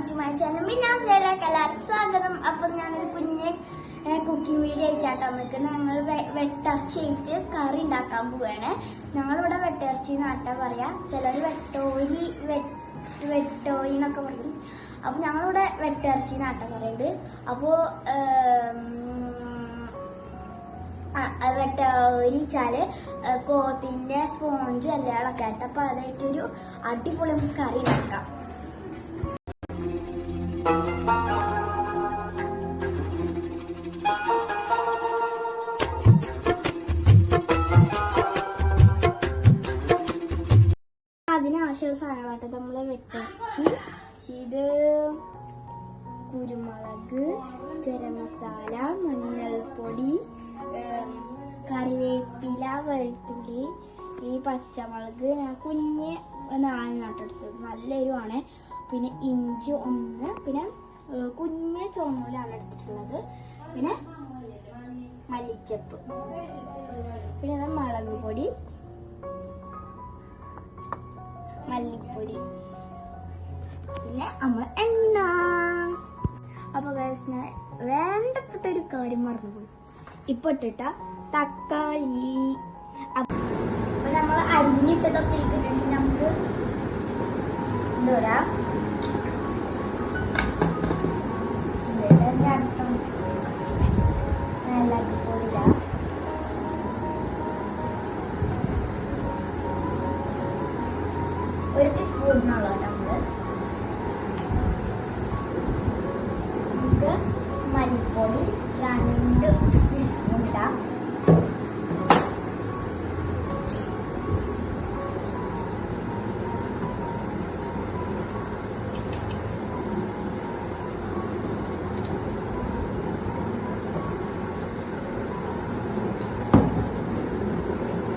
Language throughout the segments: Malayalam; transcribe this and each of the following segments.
To my channel. എല്ലാവർക്കും സ്വാഗതം. അപ്പം ഞാനൊരു കുഞ്ഞ് കുക്കിംഗ് വീഡിയോ ആയിട്ടാട്ടോ നിൽക്കുന്നത്. ഞങ്ങൾ വെട്ടിറച്ചി ആയിട്ട് കറി ഉണ്ടാക്കാൻ പോവുകയാണ്. ഞങ്ങളിവിടെ വെട്ടിറച്ചി നാട്ടാ പറയാ, ചിലർ വെട്ടോയി എന്നൊക്കെ പറയും. അപ്പോൾ ഞങ്ങളിവിടെ വെട്ടിറച്ചി നാട്ടാ പറയുന്നത്. അപ്പോൾ വെട്ടോരിച്ചാല് പോത്തിന്റെ സ്പോഞ്ചും എല്ലാളൊക്കെ ആയിട്ട്. അപ്പോൾ അതായിട്ടൊരു അടിപൊളി കറി ഉണ്ടാക്കാം. അതിനാവശ്യമുള്ള സാധനമായിട്ട് നമ്മൾ വെട്ടിറച്ചി, ഇത് കുരുമുളക്, ഗരം മസാല, മഞ്ഞൾപ്പൊടി, കറിവേപ്പില, വെളുത്തുള്ളി, ഈ പച്ചമുളക് ഞാൻ കുഞ്ഞ് 4 നട്ടെടുത്തത്, നല്ല എരിവാണ്. പിന്നെ ഇഞ്ചി 1, പിന്നെ കുഞ്ഞ് ചുവന്നുള്ളിയാണ് എടുത്തിട്ടുള്ളത്, പിന്നെ മല്ലിച്ചപ്പ്, പിന്നെ മുളക് പൊടി, മല്ലിപ്പൊടി, പിന്നെ നമ്മൾ എണ്ണ. അപ്പൊ ഞാൻ വേണ്ടപ്പെട്ട ഒരു കാര്യം മറന്നുപോയി. ഇപ്പൊ ഇട്ടിട്ട തക്കാളി. അപ്പൊ നമ്മൾ അരിഞ്ഞിട്ടതൊക്കെ ഇരിക്കുന്നുണ്ട്. നമുക്ക് എന്തോരാ അർത്ഥം നല്ല പൊടിയില, ഒരു ടീസ്പൂണിനുള്ള നമ്മള് നമുക്ക് മല്ലിപ്പൊടി 2 ടീസ്പൂൺ ഇടാം.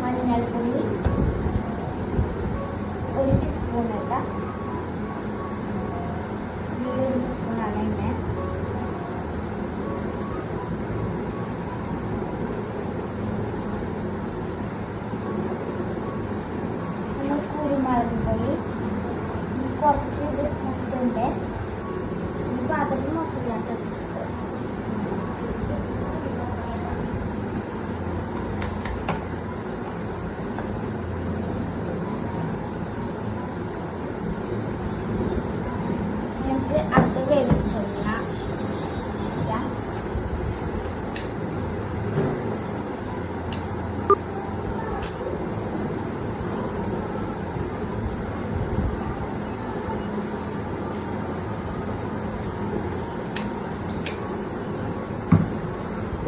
മഞ്ഞൾപ്പൊടി 1 ടീസ്പൂൺ ഇട്ടാം. 1 ടീസ്പൂണാണ് എണ്ണ. കുരുമുളക് പൊടി കുറച്ച് ഇത് മൊത്തമുണ്ട്. ഈ പാത്രത്തിൽ മൊത്തത്തിലാട്ട് നമുക്ക് അത് വെളിച്ചെണ്ണ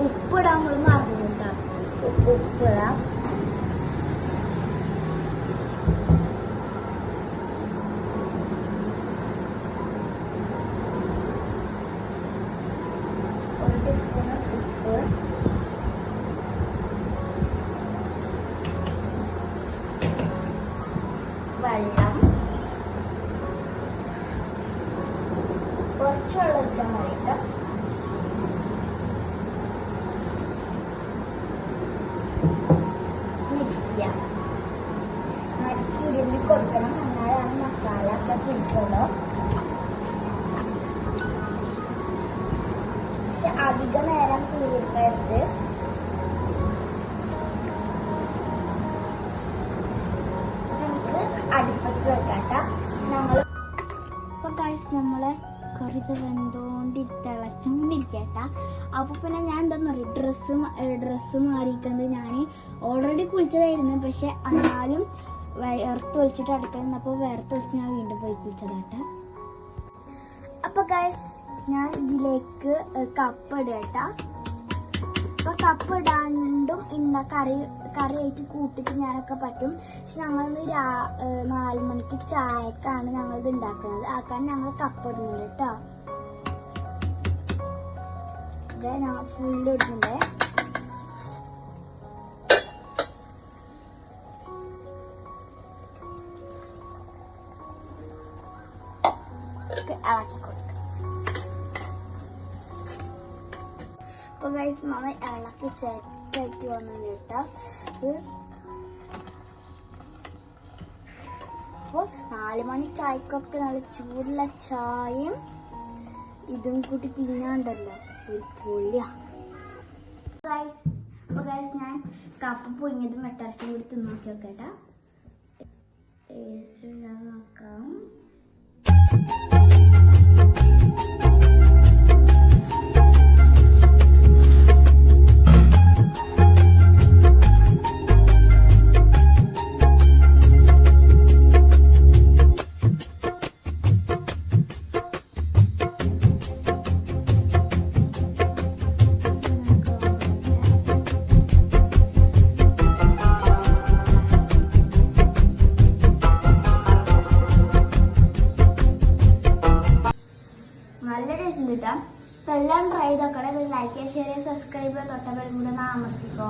ഉപ്പിടാൻ നമ്മൾ മറന്നിട്ടാ. ഉപ്പിടാം. വെള്ളം കുറച്ച് വെള്ളം ഒഴിച്ചാൽ മതിട്ടോ. മിക്സ് ചെയ്യാം. നടുക്ക് ഇരുന്ന് കൊടുക്കണം, എന്നാലാണ് മസാല ഒക്കെ പിടിക്കുള്ളൂ. പക്ഷെ അധിക നേരം തീർക്കരുത്. അടുപ്പത്ത് വെക്കാട്ട. നമ്മളെ കറി തിളച്ചോണ്ടിരിക്കട്ട. അപ്പൊ പിന്നെ ഞാൻ എന്താന്ന് പറയും, ഡ്രസ്സ് മാറിയിട്ടുണ്ട്. ഞാൻ ഓൾറെഡി കുളിച്ചതായിരുന്നു, പക്ഷെ എന്നാലും വേർത്ത് ഒളിച്ചിട്ട് അടുക്കള നിന്നപ്പോൾ വേർത്ത് ഒളിച്ച് ഞാൻ വീണ്ടും പോയി കുളിച്ചതാട്ട. അപ്പൊ ഗൈസ് ഞാൻ ഇതിലേക്ക് കപ്പ് ഇടട്ട. അപ്പൊ കപ്പ് ഇടാണ്ടും ഇന്ന കറിയായിട്ട് കൂട്ടിട്ട് ഞാനൊക്കെ പറ്റും. പക്ഷെ ഞങ്ങളിന്ന് 4 മണിക്ക് ചായക്കാണ് ഞങ്ങളിത് ഉണ്ടാക്കുന്നത്. ആക്കാൻ ഞങ്ങൾ കപ്പ് ഇടുന്നുണ്ട് കേട്ടോ. ഇത് ഞങ്ങൾ ഫുള്ള് ഇടുന്നുണ്ട്. ഇളക്കി കൊടുക്കാം. അപ്പോൾ ഗൈസ് നമ്മൾ ഇളക്കി സെറ്റായിട്ട് വന്നിട്ട് അപ്പോൾ 4 മണി ചായക്കൊക്കെ നല്ല ചൂടുള്ള ചായയും ഇതും കൂട്ടി തിന്നാണ്ടല്ലോ ഒരു പൊളിയാ. അപ്പോൾ ഗൈസ് ഞാൻ കപ്പ പുഴുങ്ങിയതും വെട്ടരച്ചും കൂടി തിന്നോക്കി നോക്കട്ടെ. ടേസ്റ്റ് നോക്കാം. നല്ല ടേസ്റ്റ് കിട്ടാം. അപ്പോൾ എല്ലാം ട്രൈ ചെയ്ത് നോക്കണേ. ലൈക്ക്, ഷെയർ, സബ്സ്ക്രൈബ്, തൊട്ടബെൽ കൂടെ അമർത്തിക്കോ.